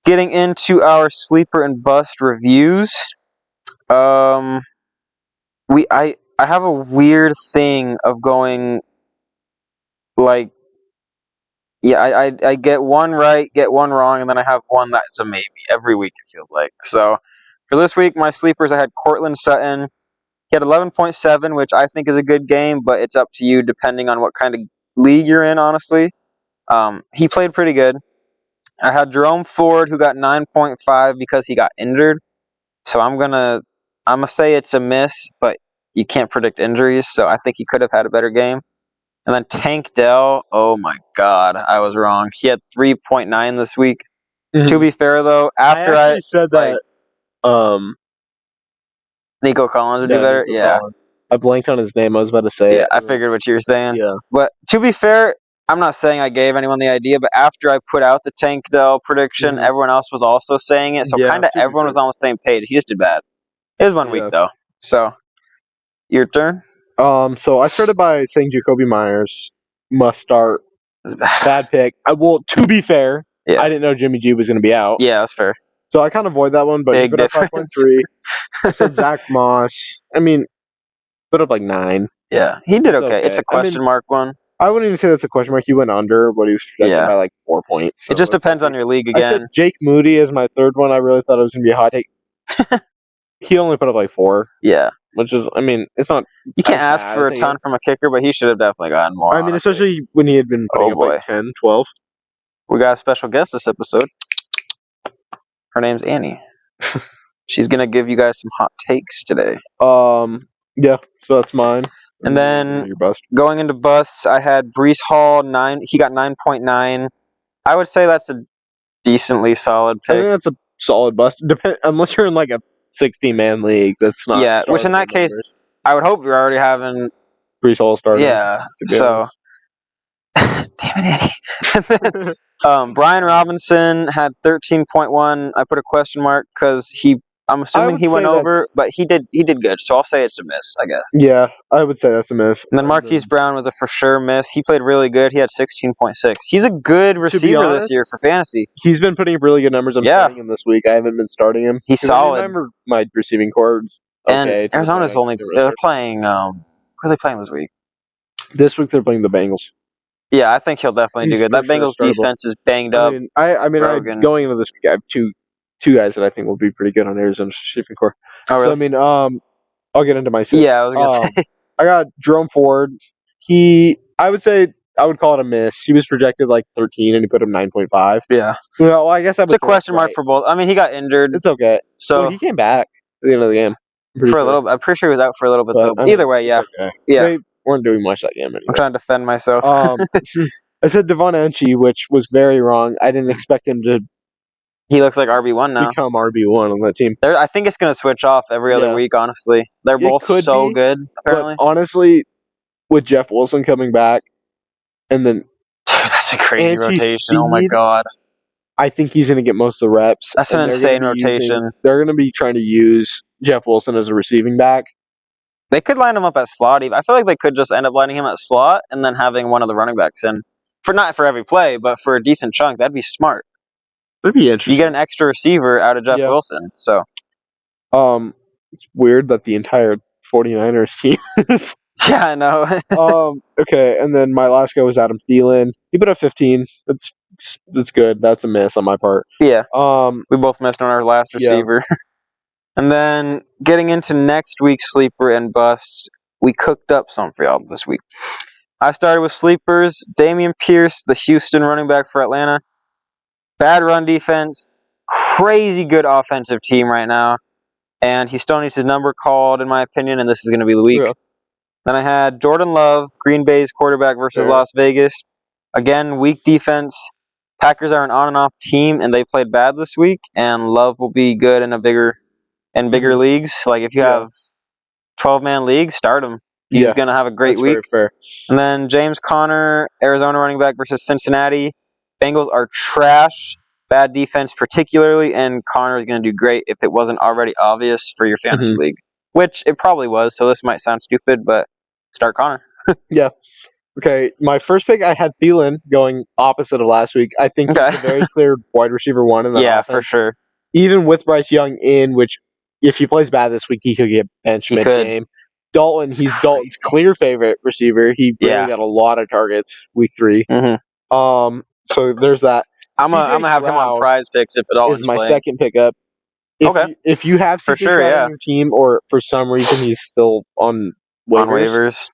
getting into our sleeper and bust reviews. I have a weird thing of going like, I get one right, get one wrong, and then I have one that's a maybe every week, it feels like. So for this week, my sleepers, I had Cortland Sutton. He had 11.7, which I think is a good game, but it's up to you depending on what kind of league you're in, honestly. He played pretty good. I had Jerome Ford, who got 9.5 because he got injured. So I'm gonna say it's a miss, but you can't predict injuries, so I think he could have had a better game. And then Tank Dell, oh my god, I was wrong. He had 3.9 this week. Mm-hmm. To be fair, though, after I said that, Nico Collins would do better. Nico Collins. I blanked on his name. I was about to say it. I figured what you were saying. Yeah. But to be fair, I'm not saying I gave anyone the idea, but after I put out the Tank Dell prediction, everyone else was also saying it, so kind of everyone was on the same page. He just did bad. It was 1 week, though. So, your turn? So I started by saying Jacoby Myers must start. Bad pick. To be fair, I didn't know Jimmy G was going to be out. Yeah, that's fair. So I kind of avoid that one, but he put up 5.3. I said Zach Moss. I mean, put up like 9. Yeah, he did okay. It's a question mark one. I wouldn't even say that's a question mark. He went under, but he was projected by like 4 points. So it just depends on your league again. I said Jake Moody as my third one. I really thought it was going to be a hot take. He only put up like 4. Yeah. Which is, I mean, it's not... You can't ask for a ton from a kicker, but he should have definitely gotten more. I mean, especially when he had been putting up like 10, 12. We got a special guest this episode. Her name's Annie. She's going to give you guys some hot takes today. Yeah, so that's mine. And then, going into busts, I had Breece Hall, 9. He got 9.9. I would say that's a decently solid pick. I think that's a solid bust. Unless you're in like a 60-man league, that's not. Yeah, which in that case, I would hope you're already having Breece Hall starting. Yeah, so damn it, Eddie. Brian Robinson had 13.1. I put a question mark because I'm assuming he went over, but he did good. So I'll say it's a miss, I guess. Yeah, I would say that's a miss. And then Marquise Brown was a for sure miss. He played really good. He had 16.6. He's a good receiver this year for fantasy. He's been putting up really good numbers. I'm starting him this week. I haven't been starting him. He's solid. I remember my receiving cords. Okay, and Arizona's only they're playing. Who are they playing this week? This week they're playing the Bengals. Yeah, I think he'll definitely do good. That Bengals defense is banged up. Going into this week, I have two guys that I think will be pretty good on Arizona's receiving core. Oh, really? So, I mean, I'll get into my six. Yeah, I was going to say. I got Jerome Ford. I would call it a miss. He was projected like 13, and he put him 9.5. Yeah. Well, I guess it's a question mark for both. I mean, he got injured. It's okay. So he came back at the end of the game. For a little bit. I'm pretty sure he was out for a little bit, though. Either way, yeah. Okay. Yeah. They weren't doing much that game anyway. I'm trying to defend myself. I said Devon Enchi, which was very wrong. I didn't expect him to. He looks like RB1 now. Become RB1 on that team. I think it's going to switch off every other week, honestly. They're both so good, apparently. But honestly, with Jeff Wilson coming back, and then... Dude, that's a crazy rotation. Oh, my God. I think he's going to get most of the reps. That's an insane rotation. They're going to be trying to use Jeff Wilson as a receiving back. They could line him up at slot. I feel like they could just end up lining him at slot and then having one of the running backs in. Not for every play, but for a decent chunk. That'd be smart. That'd be interesting. You get an extra receiver out of Jeff Wilson. So, it's weird that the entire 49ers team is... Yeah, I know. Okay, and then my last guy was Adam Thielen. He put up 15. That's good. That's a miss on my part. Yeah. We both missed on our last receiver. Yeah. And then getting into next week's sleeper and busts, we cooked up some for y'all this week. I started with sleepers. Dameon Pierce, the Houston running back for Atlanta. Bad run defense. Crazy good offensive team right now. And he still needs his number called, in my opinion, and this is going to be the week. Yeah. Then I had Jordan Love, Green Bay's quarterback versus Las Vegas. Again, weak defense. Packers are an on and off team, and they played bad this week. And Love will be good in bigger leagues. Like if you have 12-man leagues, start him. He's going to have a great week. Very fair. And then James Conner, Arizona running back versus Cincinnati. Bengals are trash. Bad defense particularly, and Conner is going to do great if it wasn't already obvious for your fantasy league. Which it probably was, so this might sound stupid, but start Conner. Yeah. Okay, my first pick, I had Thielen going opposite of last week. I think he's a very clear wide receiver one in that offense. For sure. Even with Bryce Young in, which if he plays bad this week, he could get benched mid-game. Dalton, he's Dalton's clear favorite receiver. He really got a lot of targets week 3. Mm-hmm. So there's that. I'm gonna have him on prize picks if Dalton's is my playing. second pickup. If you have CJ Stroud on your team, or for some reason he's still on waivers,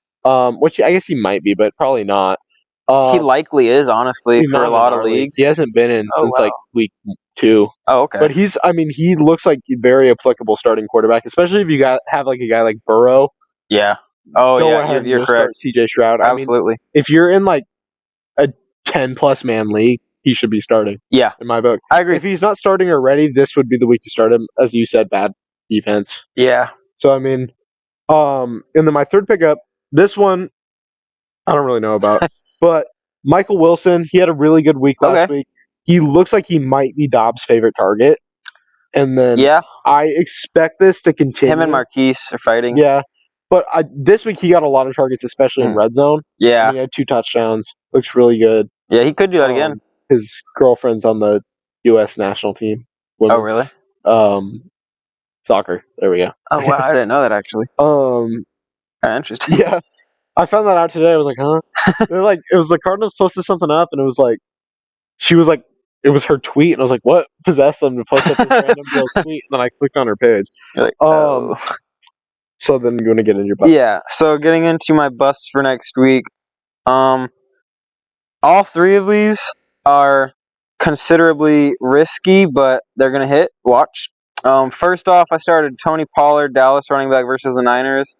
which I guess he might be, but probably not. He likely is, honestly, for a lot of leagues. He hasn't been in since like week 2. Oh, okay. But he looks like a very applicable starting quarterback, especially if you have like a guy like Burrow. Yeah. Oh, Go yeah. ahead You're correct. Start CJ Stroud. Absolutely. If you're in like a 10+ man league, he should be starting. Yeah. In my book. I agree. If he's not starting already, this would be the week to start him. As you said, bad defense. Yeah. So, and then my third pickup, this one, I don't really know about. But Michael Wilson, he had a really good week last week. He looks like he might be Dobbs' favorite target. And then I expect this to continue. Him and Marquise are fighting. Yeah. But this week he got a lot of targets, especially in red zone. Yeah. He had 2 touchdowns. Looks really good. Yeah, he could do that again. His girlfriend's on the U.S. national team. Really? Soccer. There we go. Oh, wow. I didn't know that, actually. Kind of interesting. Yeah. I found that out today. I was like, huh? It was the Cardinals posted something up, and it was like, she was like, it was her tweet, and I was like, what possessed them to post up this random girl's tweet? And then I clicked on her page. You're like, oh. So then you want to get into your bust? Yeah. So getting into my busts for next week, all 3 of these are considerably risky, but they're gonna hit. Watch. First off, I started Tony Pollard, Dallas running back versus the Niners.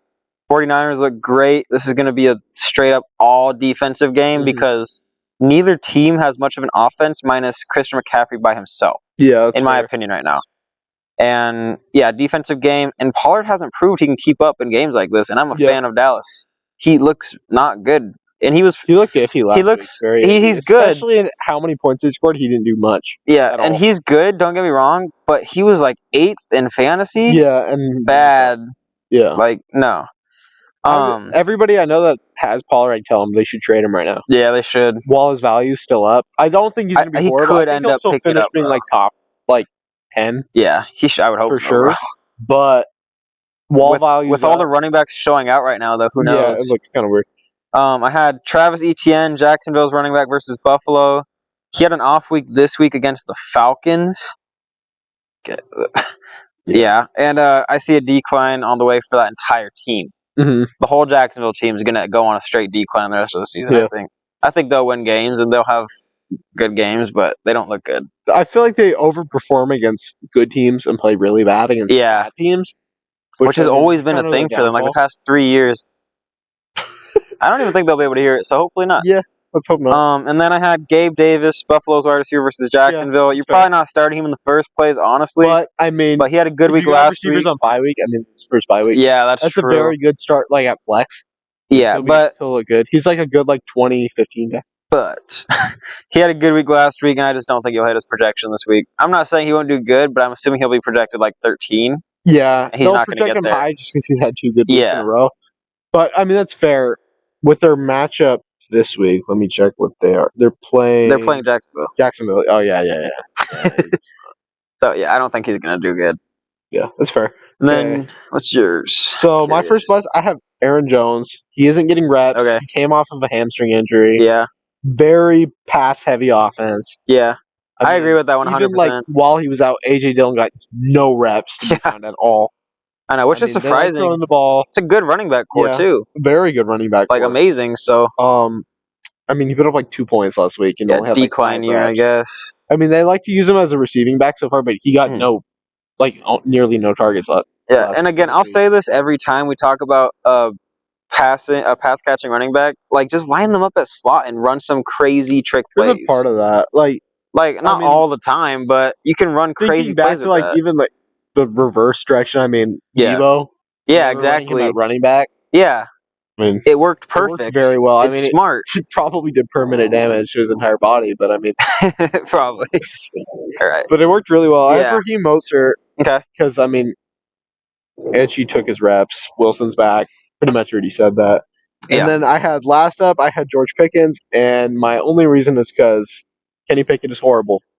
49ers look great. This is going to be a straight-up all-defensive game because neither team has much of an offense minus Christian McCaffrey by himself. Yeah, that's in my opinion right now. And, yeah, defensive game. And Pollard hasn't proved he can keep up in games like this, and I'm a fan of Dallas. He looks not good. And he looked iffy last week. He's good. Especially in how many points he scored, he didn't do much. Yeah, and he's good, don't get me wrong, but he was like 8th in fantasy. Yeah, and bad. Yeah. Like, no. Everybody I know that has Pollard, I tell them they should trade him right now. Yeah, they should. While his value's still up. I don't think he's going to be horrible. Could end up still finish being like top 10. Yeah, I would hope for sure. But with all the running backs showing out right now, though, who knows? Yeah, it looks kind of weird. I had Travis Etienne, Jacksonville's running back versus Buffalo. He had an off week this week against the Falcons. Yeah, and I see a decline on the way for that entire team. Mm-hmm. The whole Jacksonville team is going to go on a straight decline the rest of the season, I think. I think they'll win games, and they'll have good games, but they don't look good. I feel like they overperform against good teams and play really bad against bad teams. Which has always been a thing for them, like the past 3 years. I don't even think they'll be able to hear it, so hopefully not. Yeah, let's hope not. And then I had Gabe Davis, Buffalo's wide receiver versus Jacksonville. You're probably not starting him in the first place, honestly. But he had a good week last week. Receivers on bye week. It's first bye week. Yeah, that's true. That's a very good start, like at flex. Yeah, he'll look good. He's like a good 2015 guy. But he had a good week last week, and I just don't think he'll hit his projection this week. I'm not saying he won't do good, but I'm assuming he'll be projected like 13. Yeah, he's not going to get him there. High just because he's had 2 good weeks in a row. But that's fair. With their matchup this week, let me check what they are. They're playing Jacksonville. Jacksonville. Oh yeah. So yeah, I don't think he's going to do good. Yeah, that's fair. And then what's yours? So my first buzz, I have Aaron Jones. He isn't getting reps. Okay. He came off of a hamstring injury. Yeah. Very pass-heavy offense. Yeah. I agree with that 100%. Even while he was out, A.J. Dillon got no reps to be found at all. I know, which is surprising. Throwing the ball. It's a good running back core, too. Very good running back core. Amazing, so. He put up 2 points last week. And only had decline year, I guess. They like to use him as a receiving back so far, but he got nearly no targets left. Yeah, and again, I'll say this every time we talk about a pass-catching running back. Just line them up at slot and run some crazy trick plays. There's a part of that. Not all the time, but you can run crazy plays with that. Even the reverse direction. Debo. Yeah, exactly. Running back. Yeah. It worked perfect. It worked very well. It's smart. It probably did permanent damage to his entire body, but probably. All right. But it worked really well. I have Raheem Mostert. Okay. Because Edgy took his reps. Wilson's back. Pretty much already said that. And then I had last up, I had George Pickens, and my only reason is because Kenny Pickett is horrible.